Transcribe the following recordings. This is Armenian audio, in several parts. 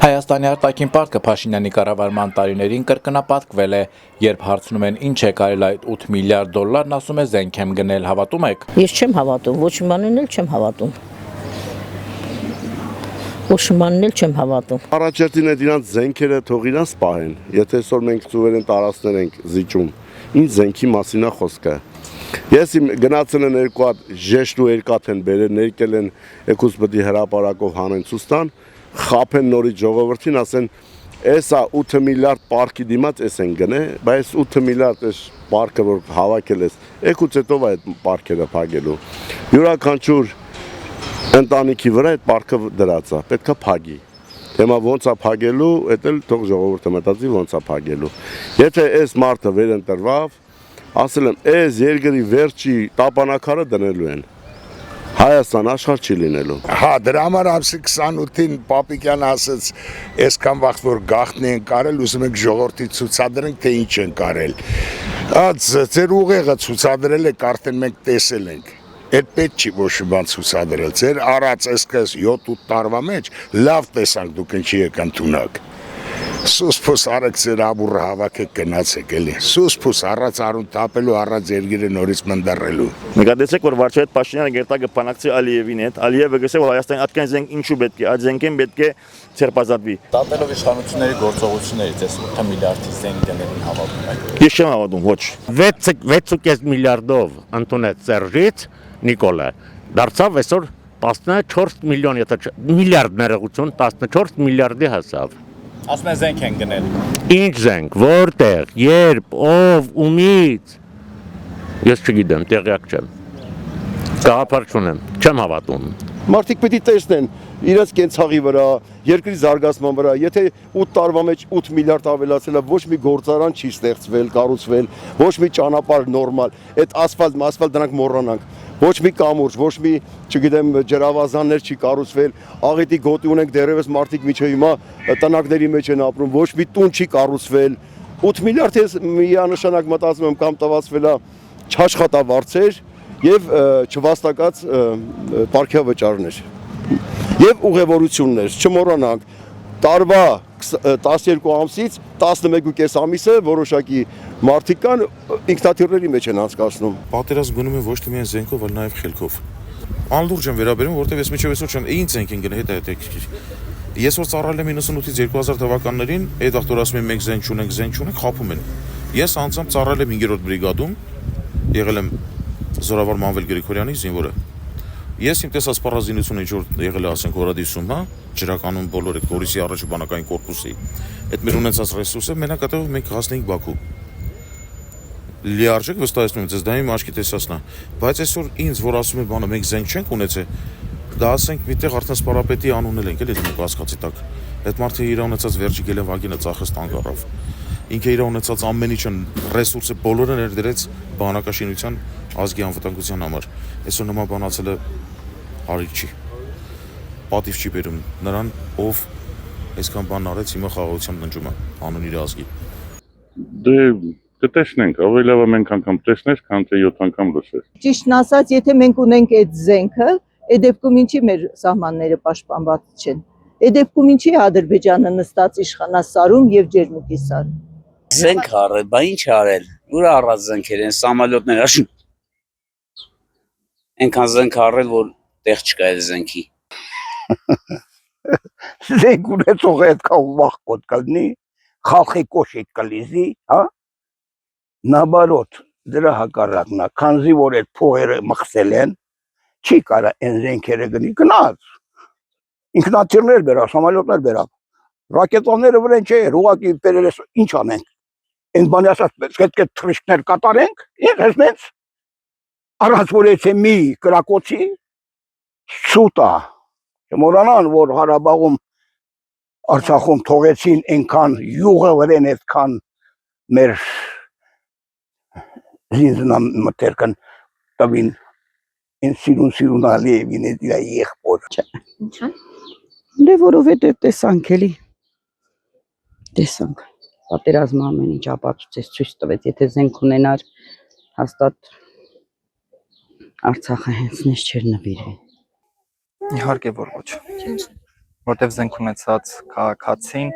Հայաստանի արտաքին պարտքը Փաշինյանի կառավարման տարիներին կրկնապատկվել է, երբ հարցնում են ինչ է կարել այդ 8 միլիարդ դոլարն, ասում է զենք եմ գնել, հավատում եք։ Ես չեմ հավատում, ոչ մի բանին էլ չեմ հավատում։ Ոչ մի բանին էլ չեմ հավատում։ Առաջերտին այդ իրանց զենքերը թող իրանց պահեն, եթե այսօր մենք սուվերեն տարածքներ ենք զիջում, ինչ զենքի մասին է խոսքը։ Ես իմ գնացել են երկու հատ ժեշտ ու երկաթ են բերել, ներկել են եկուս պետք է հրապարակով հանեն ցուստան, խափեն նորից ժողովրդին, ասեն էսա 8 միլիարդ պարկի դիմաց էս են գնե, բայց 8 միլիարդ էս պարկը որ հավաքել ես, եկուց հետո այդ պարկերը փակելու։ Յուրաքանչյուր ընտանիքի վրա այդ պարկը դրած է, պետք է փակի։ Թեմա ոնց է փակելու, այդ էլ թող ժողովուրդը մտածի ոնց է փակելու։ Եթե այս մարդը վերընտրվավ, ասել եմ, այս երկրի վերջի տապանակարը դնելու են։ Հայաստան աշխարհ չի լինելու։ Հա, դրա համար ամսի 28-ին Պապիկյանը ասաց, այսքան վաղ որ գաղտնի են կարել, ուզում եք ժողովրդի ցուցադրենք, թե ինչ են կարել։ Ձեր ուղեղը ցուցադրել եք, արդեն մենք տեսել ենք։ Այդ պետք չի ոչ մի բան ցուցադրել։ Ձեր առած այսքան 7-8 տարվա մեջ լավ տեսանք դուք ինչի եք ընդունակ։ Սուսփուս արեք ձեր աբուրը հավաքեք գնացեք էլի։ Սուսփուս առած արուն տապելու, առած երկիրը նորից մնդռելու։ Նկատեցեք, որ վարչապետ Փաշինյանը գերտագը բանակցի Ալիևին հետ, Ալիևը գսե, որ Հայաստանի ատկան զենք ինչու պետք է, այդ զենքին պետք է ցերպազատվի։ Դատելով իշխանությունների գործողություններից այս 8 միլիարդի զենք դնելուն հավատում եք։ Ես չեմ հավատում, ոչ։ 6.5 միլիարդով ընդունեց Սերժից Նիկոլը, դարձավ այսօր 14 միլիոն, եթե միլիարդ ներողություն, 14 միլիարդի հասավ։ Ասում են զենք են գնել։ Ինչ զենք, որտեղ, երբ, ով, ումից։ Ես չգիտեմ, տեղյակ չեմ։ Գաղափար չունեմ, չեմ հավատում։ Մարդիկ պետք է տեսնեն իրենց կենցաղի վրա, երկրի զարգացման վրա, եթե 8 տարվա մեջ 8 միլիարդ ավելացել է, ոչ մի գործարան չի ստեղծվել, կառուցվել, ոչ մի ճանապարհ նորմալ, այդ ասֆալտ դրանք մոռանանք, ոչ մի կամուրջ, ոչ մի, չգիտեմ, ջրավազաններ չի կառուցվել, աղետի գոտի ունենք դեռևս մարդիկ միջև հիմա տնակների մեջ են ապրում, ոչ մի տուն չի կառուցվել, 8 միլիարդ ես միանշանակ մտածում եմ կամ տվացվել է չաշխատավարձեր եւ չվաստակած պարգևավճարներ եւ ուղևորություններ, չմոռանանք, տարվա 12 ամսից 11.5 ամիսը որոշակի մարդիկ կան ինքնաթիռների մեջ են անցկացնում։ Պատերազմ գնում են ոչ թե միայն զենքով, այլ նաև խելքով։ Անլուրջ եմ վերաբերում, որտեղ ես միջև այսօր չեմ, ինչ զենք են գնել, հետաքրքիր։ Ես որ ծառայել եմ 98-ից 2000 թվականներին, այդ ախտոր ասում են մենք զենք չունենք, խափում են։ Ես անձամբ ծառայել եմ 5-րդ բրիգադում, եղել եմ Զորավար Մանվել Գրիգորյանի զինվորը։ Ես իմ տեսած սպառազինությունը ինչ որ եղել է, ասենք հորադիսում, հա, ջրականուն բոլոր այդ Գորիսի առաջի բանակային կորպուսի։ Այդ մեր ունեցած ռեսուրսը մենակ այդտեղ մենք հասնենք Բաքու։ Լիարժեք վստահեցնում եմ, ձեզ դա իմ աչքի տեսածն է, բայց այսօր ինձ որ ասում են բանը մենք զենք չենք ունեցել, դա ասենք միտեղ արդեն սպարապետի անունել ենք էլի դու կասկածի տակ։ Այդ մարդը իր ունեցած վերջի գելևագինը ծախս տանկ առավ։ Ինքը իր ունեցած ամեն ինչը ռեսուրսը բոլորը ներդրեց բանակաշինության ազգի անվտանգության համար։ Այսօր նման բանացել է հարիկ չի։ Պատիվ չի բերում նրան, ով այսքան բան արեց, հիմա խաղաղությամբ ննջում է անուն իր ազգի։ Դե կտեսնենք, ավելի լավ է մենք անգամ տեսնես, քան թե 7 անգամ լսես։ Ճիշտն ասած, եթե մենք ունենք այդ զենքը, այդ դեպքում ինչի մեր սահմանները պաշտպանված չեն։ Այդ դեպքում ինչի Ադրբեջանը նստած իշխանասարում եւ ջերմուկի սարում։ Զենք արել, բա ինչ արել։ Ուր առած զենքեր են, սամալյոտներ, աշուն։ Այնքան զենք արել, որ տեղ չկա այդ զենքի։ Զենք ունեցողը այդքան վախկոտ կլինի, խալխի կոշիկ կլիզի, հա։ Նաբարոտ, դրա հակառակն է, քանզի որ այդ փողերը մխսել են, չի կարա այն զենքերը գնի, գնաց։ Ինքնաթիռներ բերավ, սամալյոտներ բերավ։ Ռակետաները վրան չէ, ուղղակի բերել է, ինչ անենք։ Այն բանի ասած, պետք է թռիչքներ կատարենք, ես նենց առանց որ եթե մի կրակոցի սուտ է։ Չմոռանան, որ Ղարաբաղում Արցախում թողեցին այնքան յուղը վրան այդքան մեր զինզնամթերքն տվին այն սիրուն Ալիևին է դրա եղբոր։ Ինչա՞։ Դե որովհետեւ տեսանք էլի։ Տեսանք։ Պատերազմը ամեն ինչ ապացուցեց, ցույց տվեց, եթե զենք ունենար, հաստատ Արցախը հենց նես չէր նվիրվի։ Իհարկե որ ոչ։ որտեղ զենք ունեցած քաղաքացին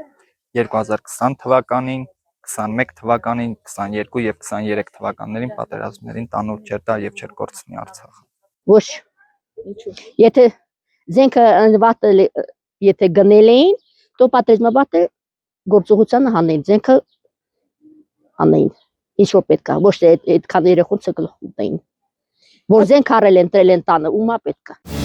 2020 թվականին, 21 թվականին, 22 եւ 23 թվականներին պատերազմներին տանուլ չէր տա եւ չէր կորցնի Արցախը։ Ոչ։ Եթե զենքը անվատը եթե գնել էին, то պատերազմաբատը գործողությանը հանեն, զենքը հանեն։ Ինչ որ պետք է, ոչ թե այդքան երեխուն ցկլխուտային։ Որ զենք առել են, տրել են տանը, ումա պետք է։